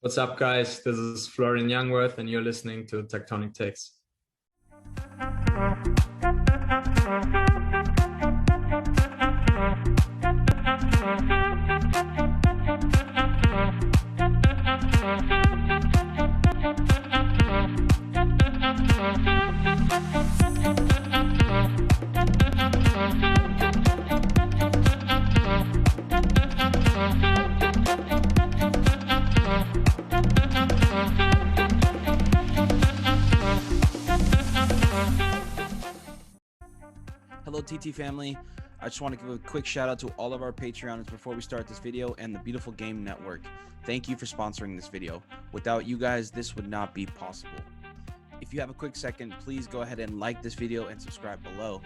What's up, guys? This is Florian Jungwirth, and you're listening to TectonicTakes. Hello TT family, I just want to give a quick shout out to all of our Patreons before we start this video and the Beautiful Game Network. Thank you for sponsoring this video. Without you guys, this would not be possible. If you have a quick second, please go ahead and like this video and subscribe below.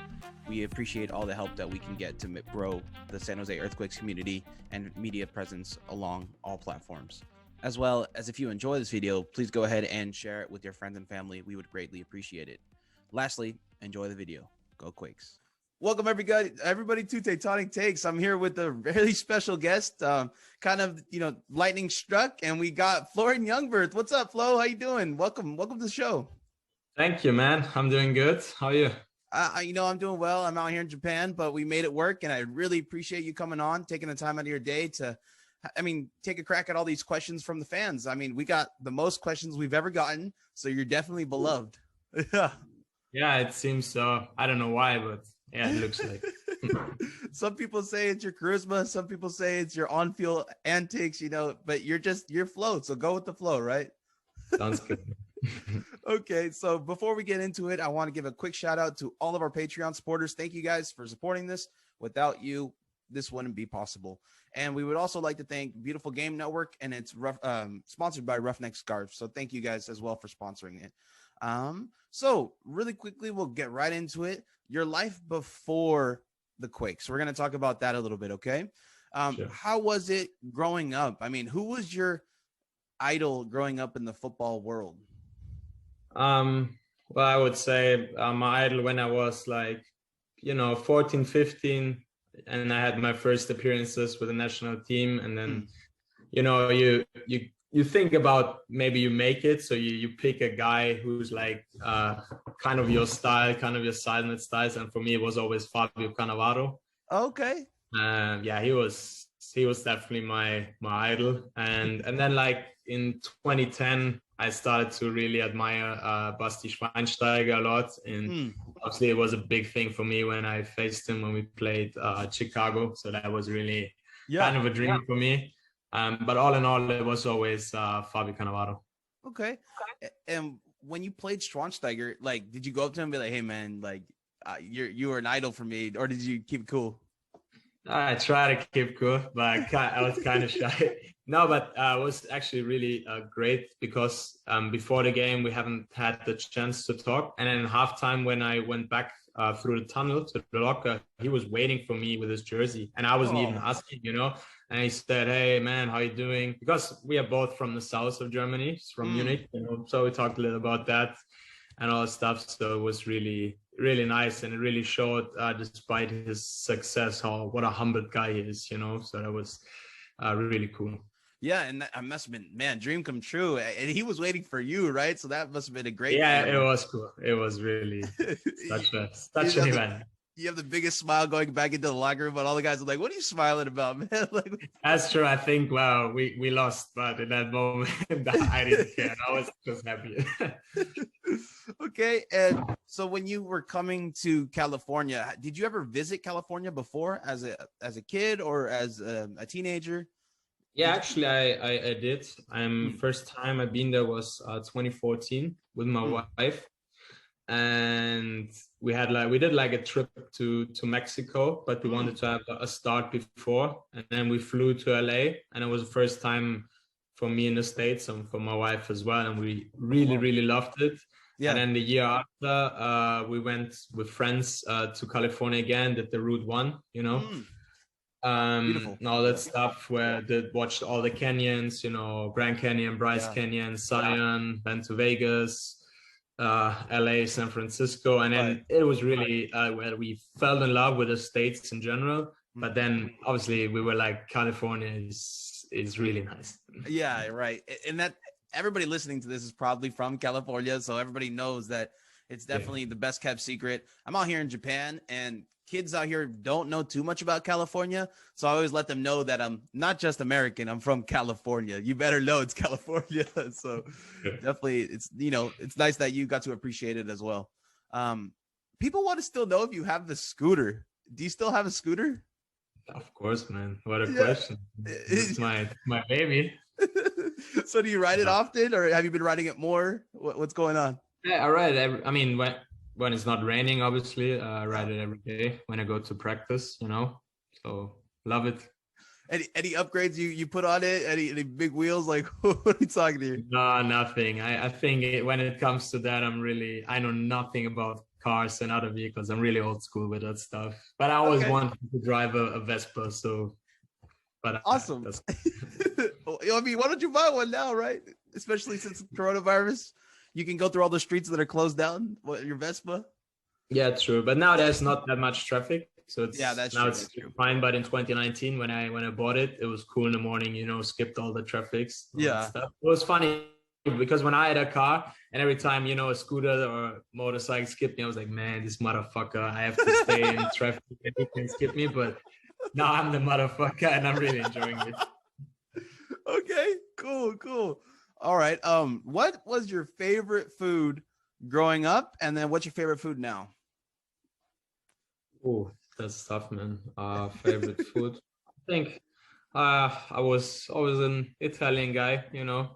We appreciate all the help that we can get to grow the San Jose Earthquakes community and media presence along all platforms. As well as if you enjoy this video, please go ahead and share it with your friends and family. We would greatly appreciate it. Lastly, enjoy the video. Go Quakes. Welcome everybody to Tectonic Takes. I'm here with a really special guest, kind of, lightning struck, and we got Florian Jungwirth. What's up, Flo? How you doing? Welcome to the show. Thank you, man. I'm doing good. How are you? I'm doing well. I'm out here in Japan, but we made it work, and I really appreciate you coming on, taking the time out of your day to, take a crack at all these questions from the fans. We got the most questions we've ever gotten, so you're definitely beloved. Yeah, it seems so. I don't know why, but yeah, it looks like. Some people say it's your charisma. Some people say it's your on-field antics, but you're flow. So go with the flow, right? Sounds good. Okay, so before we get into it, I want to give a quick shout out to all of our Patreon supporters. Thank you guys for supporting this. Without you, this wouldn't be possible. And we would also like to thank Beautiful Game Network, and it's sponsored by Roughneck Scarves. So thank you guys as well for sponsoring it. So really quickly, we'll get right into it. Your life before the Quakes. We're going to talk about that a little bit. Okay. Sure. How was it growing up? Who was your idol growing up in the football world? Well, I would say my idol when I was 14, 15, and I had my first appearances with the national team. And then, you think about maybe you make it, so you pick a guy who's kind of your style, kind of your silent styles, and for me it was always Fabio Cannavaro. Okay. Yeah, he was definitely my idol, and then in 2010 I started to really admire Basti Schweinsteiger a lot, and obviously it was a big thing for me when I faced him when we played Chicago, so that was really kind of a dream for me. But all in all, it was always Fabio Cannavaro. Okay. And when you played Schweinsteiger, did you go up to him and be like, "Hey, man, you were an idol for me," or did you keep it cool? I try to keep cool, but I was kind of shy. No, but it was actually really great because before the game, we haven't had the chance to talk. And then in halftime, when I went back through the tunnel to the locker, he was waiting for me with his jersey. And I wasn't even asking, And he said, "Hey, man, how you doing?" Because we are both from the south of Germany, from Munich. So we talked a little about that and all that stuff. So it was really, really nice. And it really showed, despite his success, what a humble guy he is, So that was really cool. Yeah, and that must have been, man, dream come true. And he was waiting for you, right? So that must have been a great feeling. It was cool. It was really such an event. You have the biggest smile going back into the locker room, but all the guys are like, "What are you smiling about, man?" That's true. I think, we lost, but in that moment, I didn't care. I was just happy. Okay, and so when you were coming to California, did you ever visit California before as a kid or as a teenager? Yeah, actually, I did. First time I've been there was 2014 with my wife. And we did a trip to Mexico, but we wanted to have a start before, and then we flew to LA, and it was the first time for me in the States and for my wife as well, and we really loved it. And then the year after, we went with friends to California again, did the Route 1, Beautiful. And all that stuff, where they watched all the canyons, Grand Canyon, Bryce Canyon, Zion, went to Vegas, LA, San Francisco, and then it was really where we fell in love with the States in general. But then obviously we were like, California is is really nice. Yeah, right. And that everybody listening to this is probably from California, so everybody knows that it's definitely the best kept secret. I'm out here in Japan, and kids out here don't know too much about California, so I always let them know that I'm not just American, I'm from California. You better know it's California. So definitely, it's, you know, it's nice that you got to appreciate it as well. People want to still know if you have the scooter. Do you still have a scooter? Of course, man. What a question. It's my baby. So do you ride it often, or have you been riding it more? What's going on? Yeah, I ride I mean, when it's not raining, obviously, I ride it every day when I go to practice, you know. So love it. Any upgrades you put on it? Any big wheels? Like, what are you talking to you? No, nothing. I think when it comes to that, I know nothing about cars and other vehicles. I'm really old school with that stuff. But I always wanted to drive a Vespa, so. But awesome. I mean, why don't you buy one now, right? Especially since coronavirus, you can go through all the streets that are closed down. Your Vespa. Yeah, true. But now there's not that much traffic, so it's that's true. Fine. But in 2019, when I bought it, it was cool in the morning. You know, skipped all the traffics. Stuff. It was funny because when I had a car, and every time, you know, a scooter or motorcycle skipped me, I was like, man, this motherfucker, I have to stay in traffic and he can skip me. But now I'm the motherfucker, and I'm really enjoying it. Okay, cool. All right. What was your favorite food growing up, and then what's your favorite food now? Oh, that's tough, man. Favorite food. I think I was always an Italian guy, you know.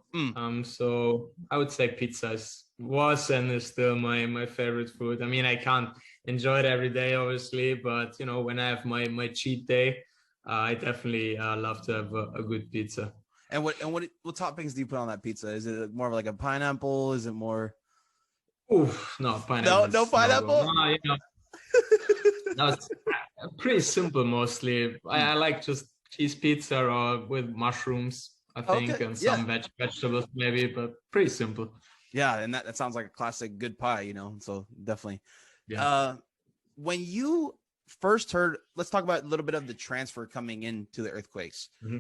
So I would say pizza was and is still my favorite food. I mean, I can't enjoy it every day, obviously, but you know, when I have my cheat day, I definitely love to have a good pizza. And what toppings do you put on that pizza? Is it more of like a pineapple? Is it more? Oof, no pineapple. No pineapple. No, you know, no, it's pretty simple mostly. I like just cheese pizza or with mushrooms, I think, and some vegetables maybe, but pretty simple. Yeah, and that sounds like a classic good pie, you know. So definitely. Yeah. When you first heard, let's talk about a little bit of the transfer coming into the Earthquakes. Mm-hmm.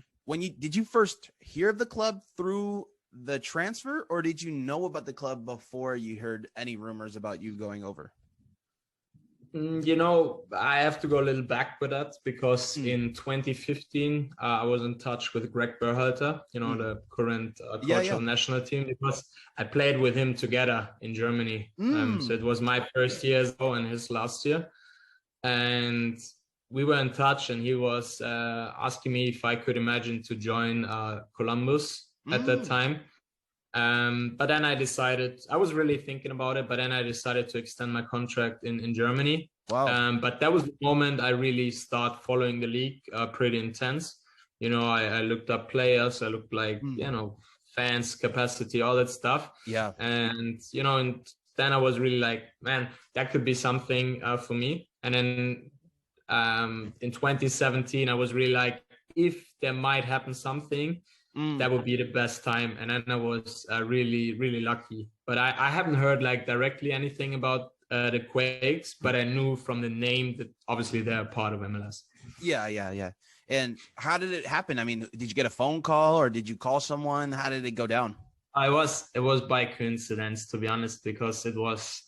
Did you first hear of the club through the transfer, or did you know about the club before you heard any rumors about you going over? You know, I have to go a little back with that because in 2015, I was in touch with Greg Berhalter, you know, the current coach of the national team, because I played with him together in Germany. So it was my first year as well and his last year. And we were in touch, and he was asking me if I could imagine to join Columbus at that time. But then I decided, I was really thinking about it, but then I decided to extend my contract in Germany. Wow. But that was the moment I really start following the league pretty intense. You know, I looked up players, I looked like, you know, fans, capacity, all that stuff. Yeah. And, you know, and then I was really like, man, that could be something for me. And then in 2017, I was really like, if there might happen something, that would be the best time. And then I was really, really lucky. But I haven't heard like directly anything about the Quakes, but I knew from the name that obviously they're a part of MLS. Yeah. And how did it happen? I mean, did you get a phone call or did you call someone? How did it go down? It was by coincidence, to be honest, because it was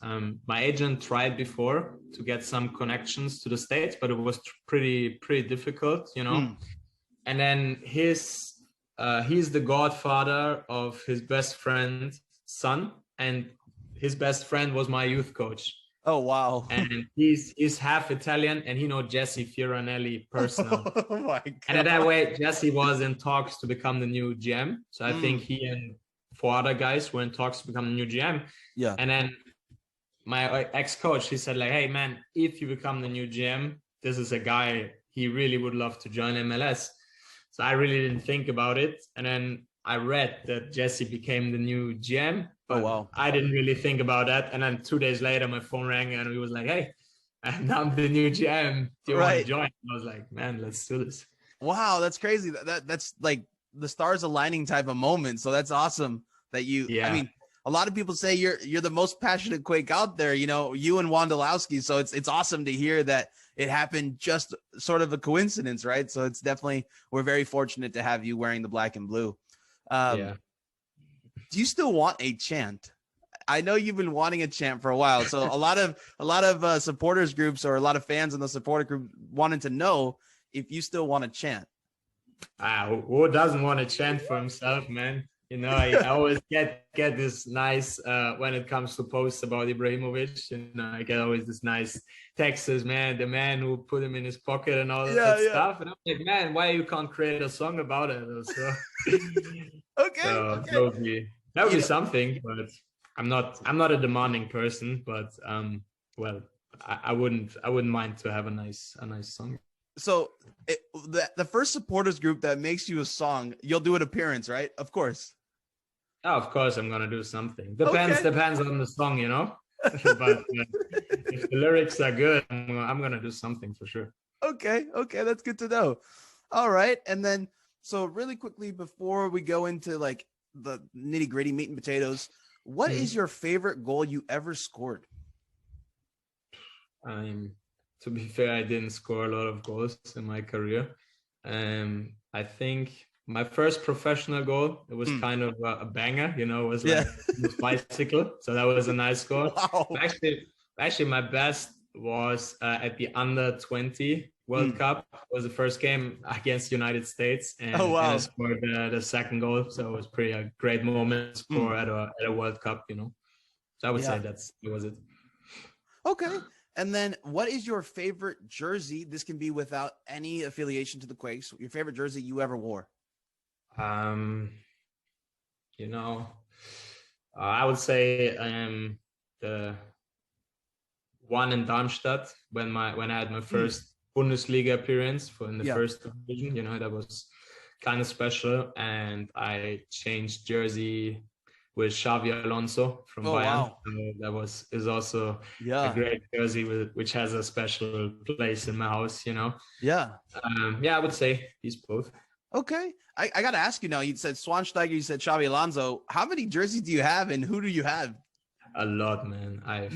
my agent tried before to get some connections to the States, but it was pretty difficult, you know. And then he's the godfather of his best friend's son, and his best friend was my youth coach. Oh wow! And he's half Italian, and he knows Jesse Fioranelli personally. Oh my God! And that way, Jesse was in talks to become the new GM. So I think he and 4 other guys were in talks to become the new GM. Yeah. And then my ex-coach, he said like, "Hey man, if you become the new GM, this is a guy he really would love to join MLS." So I really didn't think about it. And then I read that Jesse became the new GM. But I didn't really think about that. And then 2 days later, my phone rang and he was like, "Hey, I'm the new GM. Do you want to join?" I was like, "Man, let's do this." Wow, that's crazy. That's like the stars aligning type of moment. So that's awesome that you, I mean, a lot of people say you're the most passionate Quake out there, you know, you and Wondolowski. So it's awesome to hear that it happened just sort of a coincidence, right? So it's definitely, we're very fortunate to have you wearing the black and blue. Yeah. Do you still want a chant? I know you've been wanting a chant for a while. So a lot of supporters groups or a lot of fans in the supporter group wanted to know if you still want to chant. Who doesn't want to chant for himself, man? You know, I always get this nice when it comes to posts about Ibrahimovic. You know, I get always this nice texts, man, the man who put him in his pocket and all that stuff. And I'm like, man, why you can't create a song about it? So, okay. That would be something, but I'm not a demanding person, but well, I wouldn't mind to have a nice song. So the first supporters group that makes you a song, you'll do an appearance, right? Of course. Oh, of course, I'm gonna do something. Depends on the song, you know. But if the lyrics are good, I'm gonna do something for sure. Okay, that's good to know. All right, and then so really quickly before we go into like the nitty gritty meat and potatoes, what is your favorite goal you ever scored? To be fair, I didn't score a lot of goals in my career. I think my first professional goal, it was kind of a banger, you know, it was like a bicycle. So that was a nice goal. Wow. Actually, my best was at the under-20 World Cup. It was the first game against the United States. And, and I scored the second goal. So it was pretty a great moment to score at a World Cup, you know. So I would say that was it. Okay. And then what is your favorite jersey? This can be without any affiliation to the Quakes. Your favorite jersey you ever wore? You know, I would say the one in Darmstadt when I had my first Bundesliga appearance in the first division. You know, that was kind of special. And I changed jersey with Xavi Alonso from Bayern. Wow. That is also a great jersey which has a special place in my house, you know. I would say these both. Okay, I got to ask you now. You said Schweinsteiger, you said Xavi Alonso. How many jerseys do you have, and who do you have? A lot, man. I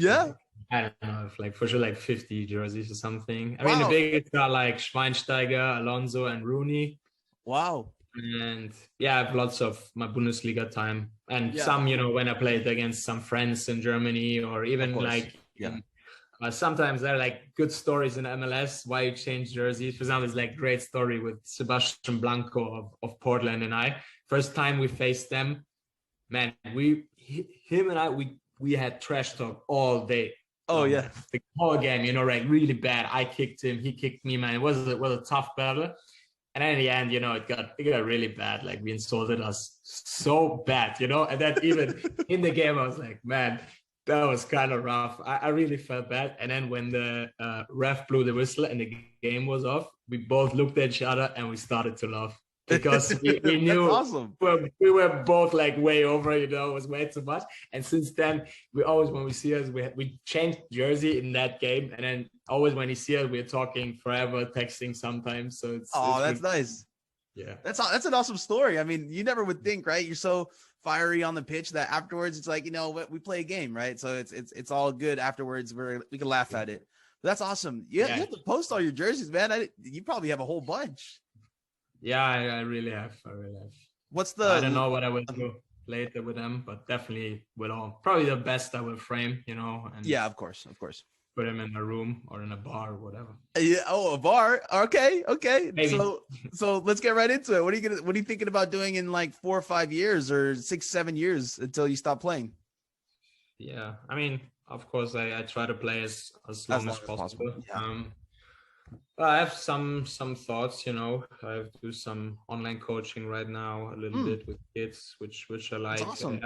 don't know, like for sure, like 50 jerseys or something. I mean, the biggest are like Schweinsteiger, Alonso, and Rooney. Wow. And I have lots of my Bundesliga time, and some, you know, when I played against some friends in Germany, or even like sometimes there are like good stories in MLS why you change jerseys. For example, it's like great story with Sebastian Blanco of Portland and I. First time we faced them, man, him and I we had trash talk all day. The whole game, you know, like really bad. I kicked him, he kicked me, man. It was a tough battle. And then in the end, you know, it got really bad. Like we insulted us so bad, you know. And then even in the game, I was like, man, that was kind of rough. I really felt bad. And then when the ref blew the whistle and the game was off, we both looked at each other and we started to laugh because we knew we were both like way over, you know, it was way too much. And since then, we always, when we see us, we changed jersey in that game. And then always when you see us, we're talking forever, texting sometimes. So it's that's nice. Yeah. That's an awesome story. I mean, you never would think, right? You're so fiery on the pitch that afterwards it's like, you know what, we play a game, right? So it's all good afterwards. We can laugh at it. But that's awesome. You have to post all your jerseys, man. You probably have a whole bunch. Yeah, I really have. I don't know what I will do later with them, but definitely with all. Probably the best I will frame, you know. And of course. Put them in a room or in a bar or whatever. Yeah. Oh, a bar. Okay. Maybe. So let's get right into it. What are you thinking about doing in like 4 or 5 years or 6, 7 years until you stop playing? Yeah. I mean, of course, I try to play as long as possible. Yeah. I have some thoughts, you know. I do some online coaching right now, a little bit with kids, which I like. That's awesome.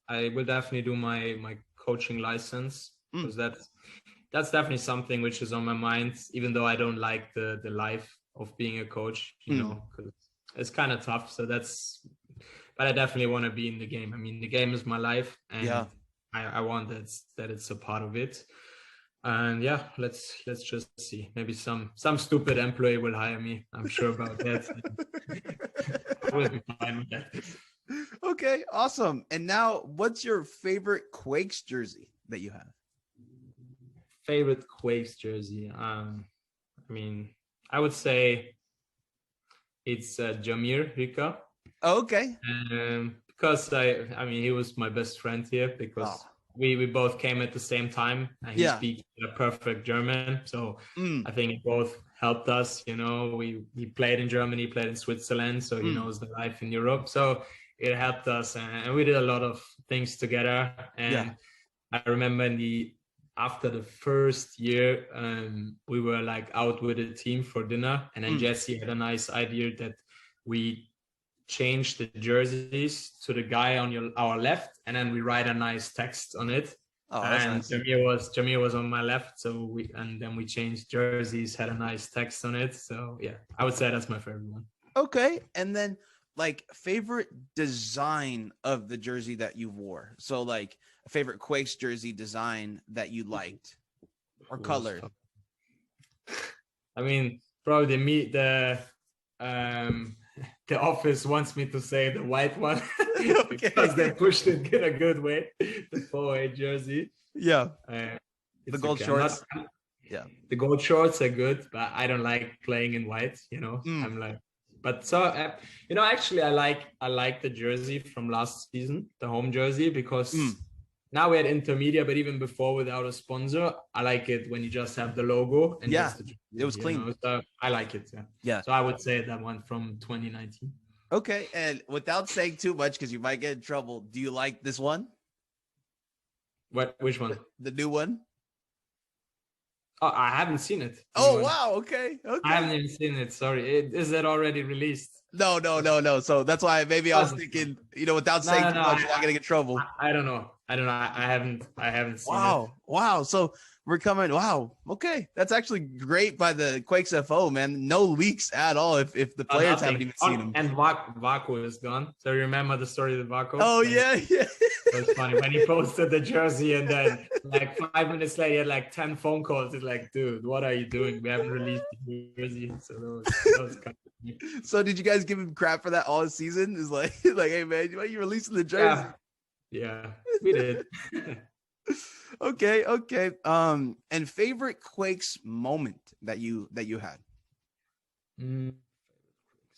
I will definitely do my coaching license because that's definitely something which is on my mind, even though I don't like the life of being a coach, you know, because it's kind of tough. So but I definitely want to be in the game. I mean, the game is my life, and I want that it's a part of it. And let's just see. Maybe some stupid employee will hire me. I'm sure about that. I will be fine with that. Okay, awesome. And now, what's your favorite Quakes jersey that you have? Favorite Quakes jersey? I mean, I would say it's Jamir Rika. Okay. Because I mean, he was my best friend here because we both came at the same time, and he speaks a perfect German. So I think it both helped us. You know, he played in Germany, played in Switzerland, so he knows the life in Europe. So it helped us, and we did a lot of things together. And I remember after the first year, we were like out with a team for dinner, and then Jesse had a nice idea that we change the jerseys to the guy on our left, and then we write a nice text on it. And nice. Jamir was on my left, so then we changed jerseys, had a nice text on it. So yeah, I would say that's my favorite one. Okay, and then like favorite design of the jersey that you wore. So like a favorite Quakes jersey design that you liked or color. I mean, probably the office wants me to say the white one because they pushed it in a good way. The 4-8 jersey. Yeah. The gold shorts. The gold shorts are good, but I don't like playing in white. You know, I'm like, but so you know, actually, I like the jersey from last season, the home jersey, because. Now we had intermedia, but even before without a sponsor, I like it when you just have the logo and just the jersey, it was clean. Know? So I like it. Yeah. So I would say that one from 2019. Okay, and without saying too much, because you might get in trouble, do you like this one? Which one? The new one. Oh, I haven't seen it. Oh wow! Okay. I haven't even seen it. Sorry, is that already released? No. So that's why maybe I was thinking, you know, without saying too much, you're not gonna get in trouble. I don't know. I haven't seen it. Wow. So we're coming. Wow. Okay. That's actually great by the Quakes FO, man. No leaks at all if the players haven't even seen them. And Vaco is gone. So you remember the story of Vaco? Oh, yeah. It was funny when he posted the jersey, and then like 5 minutes later, he had like 10 phone calls. It's like, dude, what are you doing? We haven't released the jersey. So that was kind of funny. So did you guys give him crap for that all season? Is like, hey, man, why are you releasing the jersey? Yeah, we did. Okay. And favorite Quakes moment that you had?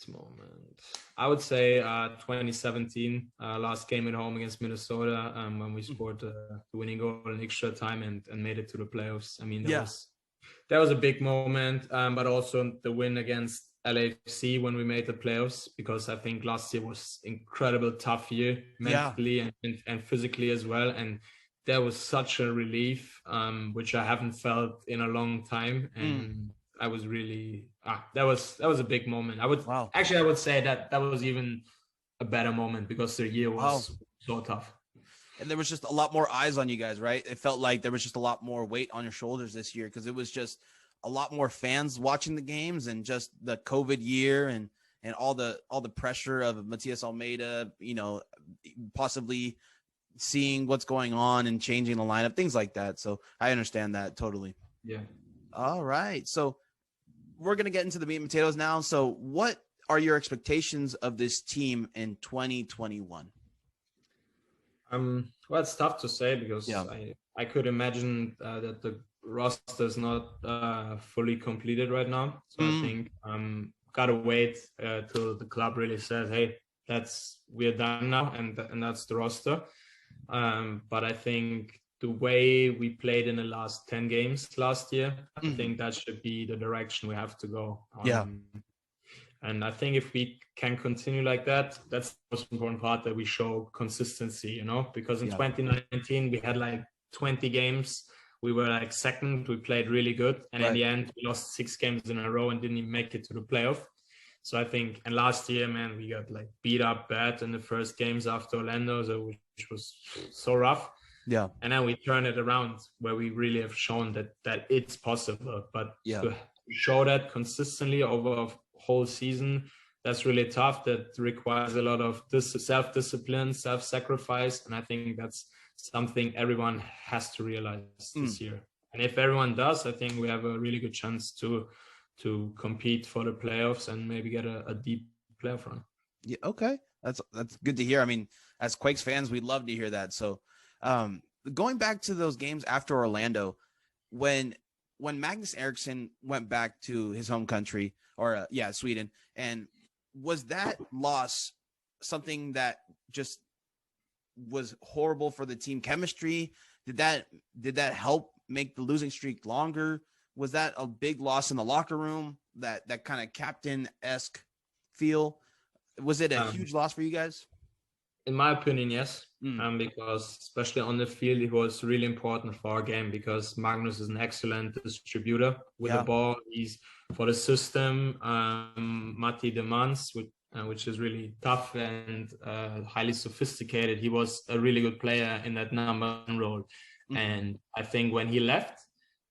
Moment. I would say 2017, last game at home against Minnesota, when we scored the winning goal in extra time and made it to the playoffs. I mean, that was a big moment, but also the win against LAFC when we made the playoffs, because I think last year was incredible tough year mentally and physically as well, and that was such a relief, which I haven't felt in a long time, and I was really that was a big moment. I would say that was even a better moment because the year was so tough. And there was just a lot more eyes on you guys, right? It felt like there was just a lot more weight on your shoulders this year because it was just a lot more fans watching the games, and just the COVID year and all the pressure of Matias Almeida, you know, possibly seeing what's going on and changing the lineup, things like that. So I understand that totally. Yeah. All right. So we're going to get into the meat and potatoes now. So what are your expectations of this team in 2021? Well, it's tough to say because I could imagine that the roster is not fully completed right now. So I think gotta wait till the club really says, hey, we're done now, and that's the roster. But I think the way we played in the last 10 games last year, I think that should be the direction we have to go. And I think if we can continue like that, that's the most important part, that we show consistency, you know, because in 2019, we had like 20 games. We were like second, we played really good. And in the end, we lost 6 games in a row and didn't even make it to the playoff. So I think, and last year, man, we got like beat up bad in the first games after Orlando, which was so rough. Yeah. And then we turn it around where we really have shown that it's possible. But to show that consistently over a whole season, that's really tough. That requires a lot of self-discipline, self-sacrifice. And I think that's something everyone has to realize this year. And if everyone does, I think we have a really good chance to compete for the playoffs and maybe get a deep playoff run. Yeah. Okay. That's good to hear. I mean, as Quakes fans, we love to hear that. So, going back to those games after Orlando, when Magnus Eriksson went back to his home country, or Sweden, and was that loss something that just was horrible for the team chemistry? Did that help make the losing streak longer? Was that a big loss in the locker room, that kind of captain-esque feel? Was it a huge loss for you guys? In my opinion, yes. Because especially on the field, it was really important for our game, because Magnus is an excellent distributor with the ball. He's for the system. Matti demands, which is really tough and highly sophisticated. He was a really good player in that number 1 role. And I think when he left,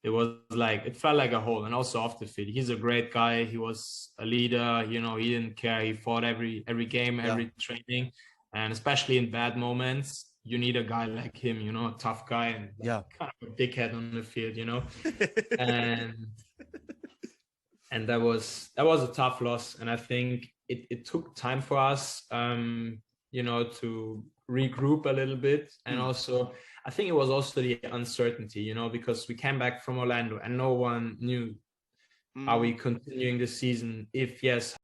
it felt like a hole. And also off the field, he's a great guy. He was a leader. He didn't care. He fought every game, every training. And especially in bad moments, you need a guy like him, a tough guy and kind of a dickhead on the field, and that was a tough loss. And I think it took time for us, to regroup a little bit. And also, I think it was also the uncertainty, because we came back from Orlando and no one knew, are we continuing the season? If yes,